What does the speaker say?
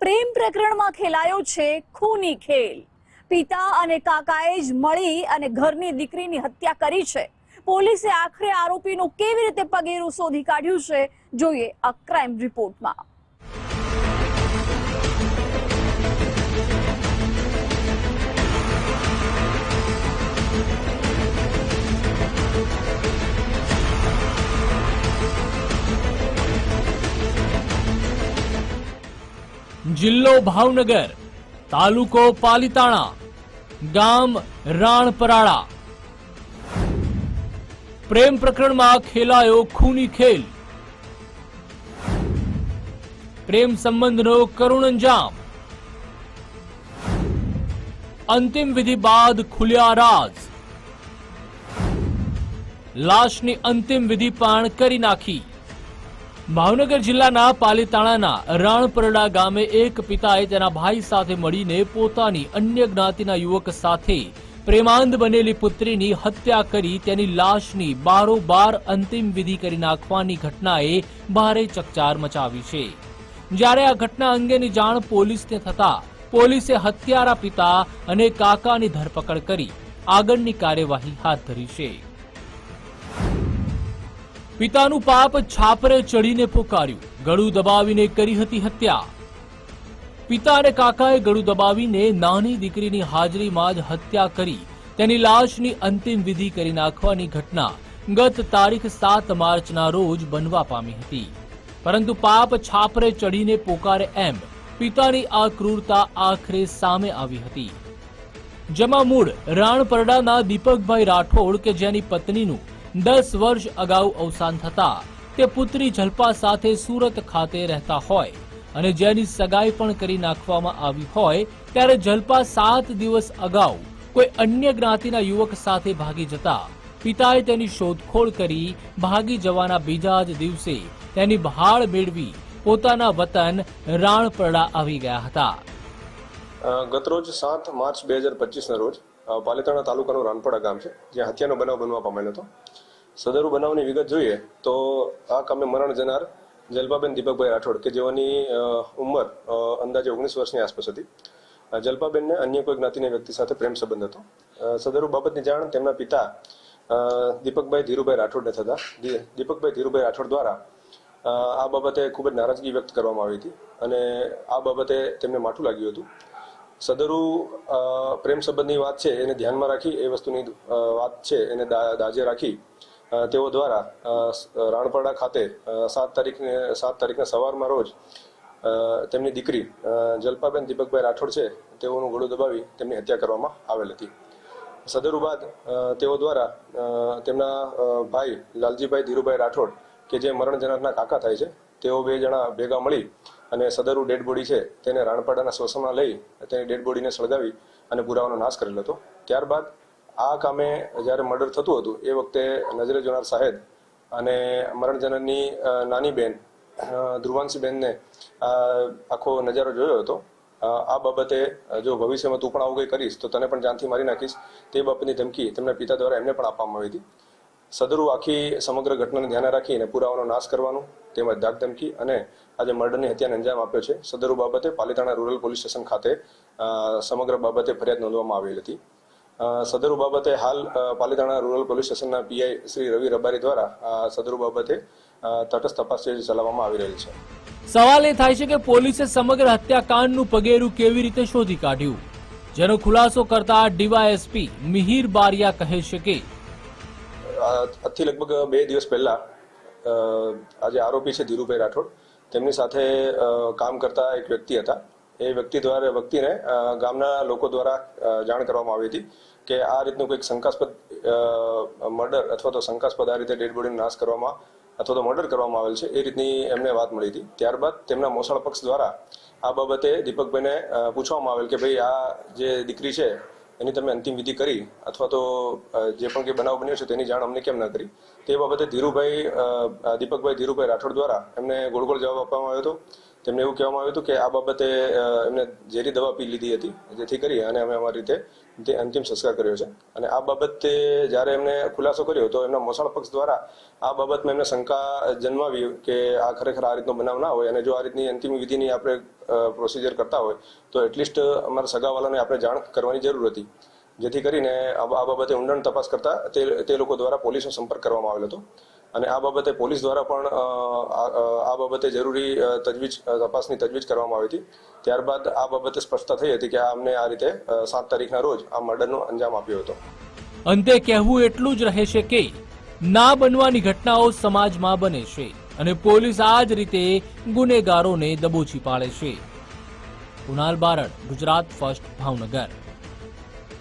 પ્રેમ પ્રકરણમાં ખેલાયો છે ખૂની ખેલ। પિતા અને કાકાએ જ મળી અને ઘરની દીકરીની હત્યા કરી છે। પોલીસે આખરે આરોપીનું કેવી રીતે પગેરું શોધી કાઢ્યું છે, જોઈએ આ ક્રાઇમ રિપોર્ટમાં। જિલ્લો ભાવનગર, તાલુકો પાલીતાણા, ગામ રાણપરાળા। પ્રેમ પ્રકરણમાં ખેલાયો ખૂની ખેલ। પ્રેમ સંબંધનો કરુણ અંજામ। અંતિમ વિધિ બાદ ખુલ્યા રાજ। લાશની અંતિમ વિધિ પણ કરી નાખી। ભાવનગર જિલ્લાના પાલીતાણાના રાણપરડા ગામે એક પિતાએ તેના ભાઈ સાથે મળીને પોતાની અન્ય જ્ઞાતિના યુવક સાથે પ્રેમાંધ બનેલી પુત્રીની હત્યા કરી તેની લાશની બારોબાર અંતિમ વિધિ કરી નાખવાની ઘટનાએ ભારે ચકચાર મચાવી છે। જ્યારે આ ઘટના અંગેની જાણ પોલીસને થતા પોલીસે હત્યારા પિતા અને કાકાની ધરપકડ કરી આગળની કાર્યવાહી હાથ ધરી છે। પિતાનું પાપ છાપરે ચડીને પોકાર્યું, ગળું દબાવીને કરી હતી હત્યા। પિતા અને કાકાએ ગળું દબાવીને નાની દીકરીની હાજરીમાં જ હત્યા કરી તેની લાશની અંતિમ વિધિ કરી નાખવાની ઘટના ગત તારીખ 7 માર્ચના રોજ બનવા પામી હતી। પરંતુ પાપ છાપરે ચડીને પોકારે એમ પિતાની આ ક્રૂરતા આખરે સામે આવી હતી। જેમાં મૂળ રાણપરડાના દીપકભાઈ રાઠોડ કે જેની પત્નીનું 10 વર્ષ અગાઉ અવસાન થતા તે પુત્રી જલ્પા સાથે સુરત ખાતે રહેતા હોય અને જેની સગાઈ પણ કરી નાખવામાં આવી હોય ત્યારે જલ્પા 7 દિવસ અગાઉ કોઈ અન્ય જ્ઞાતિના યુવક સાથે ભાગી જતા પિતાએ તેની શોધખોળ કરી ભાગી જવાના બીજા જ દિવસે તેની ભાળ મેળવી પોતાના વતન રાણપરડા આવી ગયા હતા। ગતરોજ 7 માર્ચ 2025ના રોજ પાલીતાણા તાલુકાનું રાણપરડા ગામ છે, જ્યાં હત્યાનો બનાવ બનવા પામેલ હતો। સદરુ બનાવની વિગત જોઈએ તો આ કામે મરણ જનાર જલ્પાબેન દીપકભાઈ રાઠોડ કે જેઓની ઉંમર અંદાજે 19 વર્ષની આસપાસ હતી। જલ્પાબેનને અન્ય કોઈ જ્ઞાતિના વ્યક્તિ સાથે પ્રેમ સંબંધ હતો। સદરુ બાબતની જાણ તેમના પિતા દીપકભાઈ ધીરુભાઈ રાઠોડને થતા દીપકભાઈ ધીરુભાઈ રાઠોડ દ્વારા આ બાબતે ખૂબ જ નારાજગી વ્યક્ત કરવામાં આવી હતી અને આ બાબતે તેમને માઠું લાગ્યું હતું। સદરુ પ્રેમ સંબંધની વાત છે એને ધ્યાનમાં રાખી એ વસ્તુની વાત છે એને દાજે રાખી તેઓ દ્વારા રાણપરડા ખાતે 7 તારીખના સવારમાં રોજ તેમની દીકરી જલ્પાબેન દીપકભાઈ રાઠોડ છે તેઓનું ગળું દબાવી તેમની હત્યા કરવામાં આવેલ હતી। સદરુ બાદ તેઓ દ્વારા તેમના ભાઈ લાલજીભાઈ ધીરુભાઈ રાઠોડ કે જે મરણ જનારના કાકા થાય છે તેઓ 2 જણા ભેગા મળી અને સદરુ ડેડ બોડી છે તેને રાણપરડાના સ્મશાનમાં લઈ તેની ડેડ બોડીને સળગાવી અને પુરાવાનો નાશ કરેલ હતો। ત્યારબાદ આ કામે જ્યારે મર્ડર થતું હતું એ વખતે નજરે જોનાર સાહેબ અને મરણ જનારની નાની બેન ધ્રુવાંશીબેનને આખો નજારો જોયો હતો। આ બાબતે જો ભવિષ્યમાં તું પણ આવું કંઈ કરીશ તો તને પણ જાનથી મારી નાખીશ તે બાબતની ધમકી તેમના પિતા દ્વારા એમને પણ આપવામાં આવી હતી। સદરુ આખી સમગ્ર ઘટનાને ધ્યાને રાખીને પુરાવાનો નાશ કરવાનું તેમજ ધાક ધમકી અને આજે મર્ડરની હત્યાને અંજામ આપ્યો છે। સદરુ બાબતે પાલીતાણા રૂરલ પોલીસ સ્ટેશન ખાતે સમગ્ર બાબતે ફરિયાદ નોંધવામાં આવેલ હતી। સદરુ બાબતે હાલ પાલીતાણા રૂરલ પોલીસ સ્ટેશનના પીઆઈ શ્રી રવિ રબારી દ્વારા સદરુ બાબતે તટસ્થ તપાસ ચલાવવામાં આવી રહી છે। સવાલ એ થાય છે કે પોલીસે સમગ્ર હત્યાકાંડનું પગેરું કેવી રીતે શોધી કાઢ્યું, જેનો ખુલાસો કરતા ડીવાયએસપી મિહિર બારિયા કહે છે કે આજથી લગભગ 2 દિવસ પહેલા આજે આરોપી છે ધીરુભાઈ રાઠોડ તેમની સાથે કામ કરતા એક વ્યક્તિ હતા। એ વ્યક્તિને ગામના લોકો દ્વારા જાણ કરવામાં આવી હતી કે આ રીતનું કોઈક શંકાસ્પદ મર્ડર અથવા તો શંકાસ્પદ આ રીતે ડેડ બોડીનો નાશ કરવામાં અથવા તો મર્ડર કરવામાં આવેલ છે એ રીતની એમને વાત મળી હતી। ત્યારબાદ તેમના મોસાળ પક્ષ દ્વારા આ બાબતે દીપકભાઈને પૂછવામાં આવેલ કે ભાઈ આ જે દીકરી છે એની તમે અંતિમ વિધિ કરી અથવા તો જે પણ કંઈ બનાવ બન્યો છે તેની જાણ અમને કેમ ન કરી। તે બાબતે દીપકભાઈ ધીરુભાઈ રાઠોડ દ્વારા એમને ગોળ જવાબ આપવામાં આવ્યો હતો. તેમને એવું કહેવામાં આવ્યું હતું કે આ બાબતે એમને ઝેરી દવા પી લીધી હતી, જેથી કરી અને અમે અમારી રીતે તે અંતિમ સંસ્કાર કર્યો છે. અને આ બાબતે જ્યારે એમને ખુલાસો કર્યો તો એમના મોસાળ પક્ષ દ્વારા આ બાબતમાં એમને શંકા જન્માવી કે આ ખરેખર આ રીતનો બનાવ ના હોય, અને જો આ રીતની અંતિમ વિધિની આપણે પ્રોસિજર કરતા હોય તો એટલીસ્ટ અમારા સગાવાલાને આપણે જાણ કરવાની જરૂર હતી. જેથી કરીને આ બાબતે ઊંડાણ તપાસ કરતા તે લોકો દ્વારા પોલીસનો સંપર્ક કરવામાં આવેલો હતો. અને આ બાબતે પોલીસ દ્વારા પણ આ બાબતે જરૂરી તપાસની તજવીજ કરવામાં આવી હતી. ત્યારબાદ આ બાબતે સ્પષ્ટતા થઈ હતી કે અમને આ રીતે 7 તારીખના રોજ આ મર્ડરનો અંજામ આપ્યો હતો. અંતે કહેવું એટલું જ રહેશે કે ના બનવાની ઘટનાઓ સમાજમાં બને છે અને પોલીસ આ જ રીતે ગુનેગારોને દબોચી પાડે છે. કુણાલ બારડ, ગુજરાત ફર્સ્ટ, ભાવનગર.